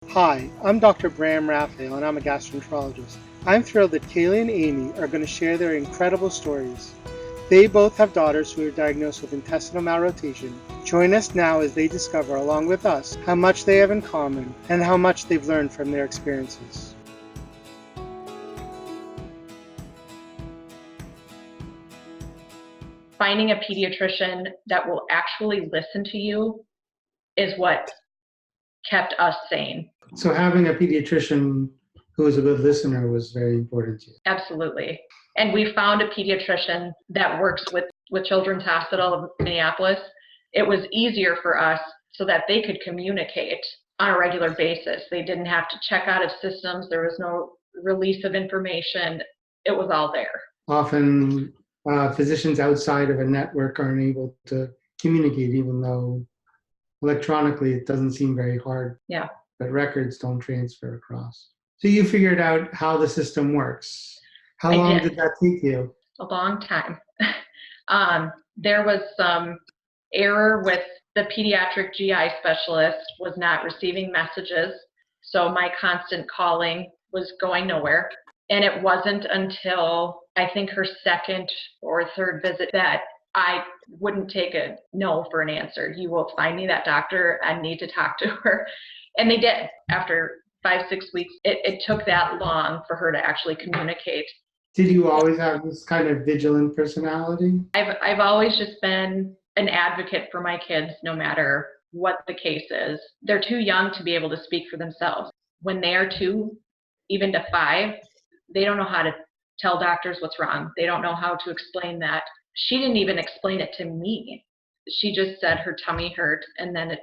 Hi, I'm Dr. Bram Raphael and I'm a gastroenterologist. I'm thrilled that Kaley and Amy are going to share their incredible stories. They both have daughters who are diagnosed with intestinal malrotation. Join us now as they discover, along with us, how much they have in common and how much they've learned from their experiences. Finding a pediatrician that will actually listen to you is what kept us sane. So having a pediatrician who was a good listener was very important to you. Absolutely. And we found a pediatrician that works with Children's Hospital of Minneapolis. It was easier for us so that they could communicate on a regular basis. They didn't have to check out of systems. There was no release of information. It was all there. Often physicians outside of a network aren't able to communicate, even though electronically it doesn't seem very hard. Yeah. But records don't transfer across. So you figured out how the system works. How long did that take you? A long time. There was some error with the pediatric GI specialist was not receiving messages. So my constant calling was going nowhere. And it wasn't until I think her second or third visit that I wouldn't take a no for an answer. You will find me that doctor. I need to talk to her. And they did. After 5-6 weeks, it took that long for her to actually communicate. Did you always have this kind of vigilant personality? I've always just been an advocate for my kids, no matter what the case is. They're too young to be able to speak for themselves. When they are 2, even to 5, they don't know how to tell doctors what's wrong. They don't know how to explain that. She didn't even explain it to me. She just said her tummy hurt, and then it,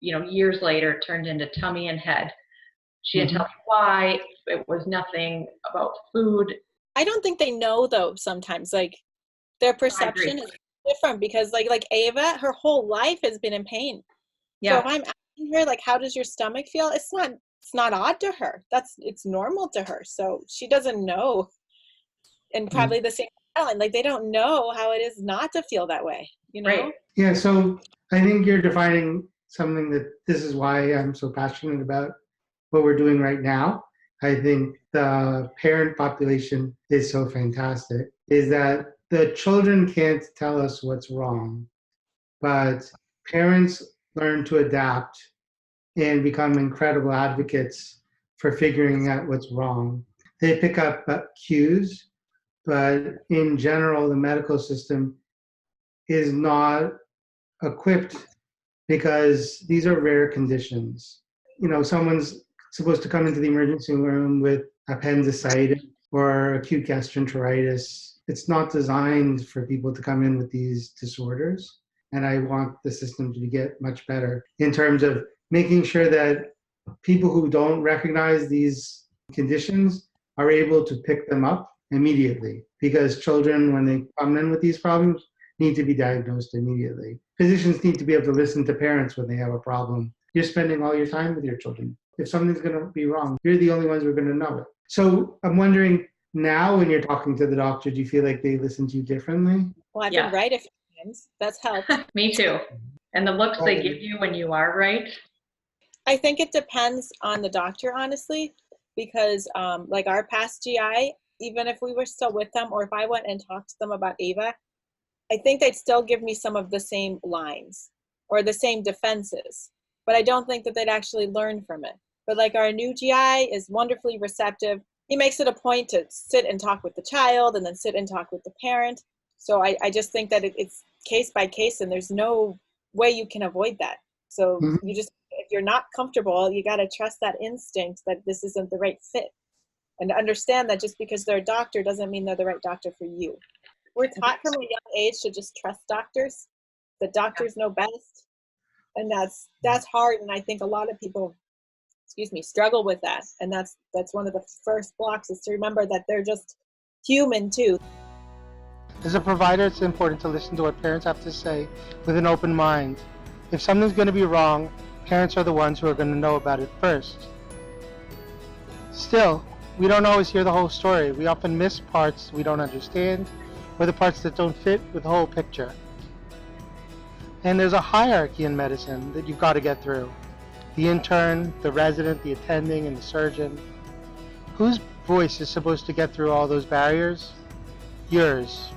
years later, it turned into tummy and head. She didn't tell me why. It was nothing about food. I don't think they know, though, sometimes. Like, their perception is different because, like Ava, her whole life has been in pain. Yeah. So if I'm asking her, like, how does your stomach feel? It's not odd to her. It's normal to her. So she doesn't know. And probably the same Ellen, like they don't know how it is not to feel that way, Right. Yeah, so I think you're defining something that this is why I'm so passionate about what we're doing right now. I think the parent population is so fantastic, is that the children can't tell us what's wrong, but parents learn to adapt and become incredible advocates for figuring out what's wrong. They pick up cues, but in general, the medical system is not equipped because these are rare conditions. Someone's supposed to come into the emergency room with appendicitis or acute gastroenteritis. It's not designed for people to come in with these disorders. And I want the system to get much better in terms of making sure that people who don't recognize these conditions are able to pick them up immediately, because children, when they come in with these problems, need to be diagnosed immediately. Physicians need to be able to listen to parents when they have a problem. You're spending all your time with your children. If something's going to be wrong, you're the only ones who are going to know it. So I'm wondering, now when you're talking to the doctor, do you feel like they listen to you differently? Well, I've been right a few times. That's helped. Me too. And the looks they give you when you are right? I think it depends on the doctor, honestly, because like our past GI, even if we were still with them, or if I went and talked to them about Ava, I think they'd still give me some of the same lines or the same defenses, but I don't think that they'd actually learn from it. But like our new GI is wonderfully receptive. He makes it a point to sit and talk with the child and then sit and talk with the parent. So I just think that it's case by case, and there's no way you can avoid that. So you just, if you're not comfortable, you got to trust that instinct that this isn't the right fit. And understand that just because they're a doctor doesn't mean they're the right doctor for you. We're taught from a young age to just trust doctors. The doctors know best. And that's hard. And I think a lot of people, struggle with that. And that's one of the first blocks, is to remember that they're just human too. As a provider, it's important to listen to what parents have to say with an open mind. If something's going to be wrong, parents are the ones who are going to know about it first. Still, we don't always hear the whole story. We often miss parts we don't understand, or the parts that don't fit with the whole picture. And there's a hierarchy in medicine that you've got to get through. The intern, the resident, the attending, and the surgeon. Whose voice is supposed to get through all those barriers? Yours.